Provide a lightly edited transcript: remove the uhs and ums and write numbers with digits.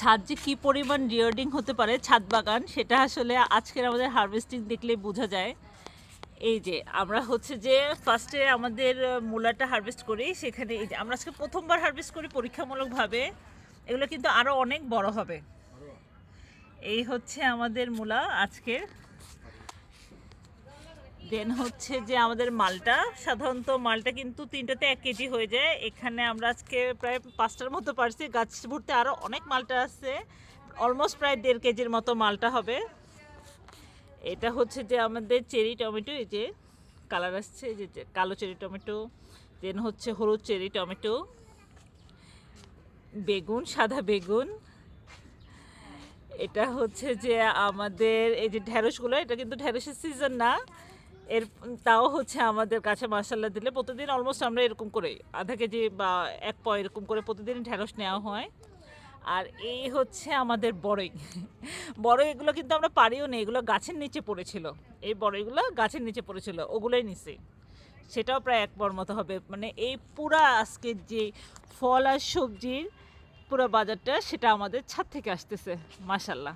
ছাদ যে কী পরিমাণ রিওয়ার্ডিং হতে পারে ছাদ বাগান, সেটা আসলে আজকের আমাদের হারভেস্টিং দেখলেই বোঝা যায়। এই যে আমরা হচ্ছে যে ফার্স্টে আমাদের মূলাটা হারভেস্ট করি, সেখানে এই যে আমরা আজকে প্রথমবার হারভেস্ট করি পরীক্ষামূলকভাবে। এগুলো কিন্তু আরও অনেক বড় হবে। এই হচ্ছে আমাদের মূলা আজকের। দেন হচ্ছে যে আমাদের মালটা, সাধারণত মালটা কিন্তু 3টাতে 1 কেজি হয়ে যায়। এখানে আমরা আজকে প্রায় 5টার মতো পারছি। গাছ ভর্তি আরও অনেক মালটা আছে, অলমোস্ট প্রায় 1.5 কেজির মতো মালটা হবে। এটা হচ্ছে যে আমাদের চেরি টমেটো, এই যে কালার আসছে, এই যে কালো চেরি টমেটো। দেন হচ্ছে হলুদ চেরি টমেটো, বেগুন, সাদা বেগুন। এটা হচ্ছে যে আমাদের এই যে ঢেঁড়সগুলো, এটা কিন্তু ঢেঁড়সের সিজন না, এর তাও হচ্ছে আমাদের কাছে মাসাল্লা দিলে প্রতিদিন অলমোস্ট আমরা এরকম করে আধা কেজি বা 1 প এরকম করে প্রতিদিন ঢেঁড়স নেওয়া হয়। আর এই হচ্ছে আমাদের বড়ই। বড়ই এগুলো কিন্তু আমরা পারিও নি, এগুলো গাছের নিচে পড়েছিল। এই বড়ইগুলো গাছের নিচে পড়েছিল, ওগুলোই নিছি। সেটাও প্রায় 1 পর মতো হবে। মানে এই পুরা আজকের যে ফল আর সবজির পুরো বাজারটা, সেটা আমাদের ছাদ থেকে আসতেছে মাশাল্লাহ।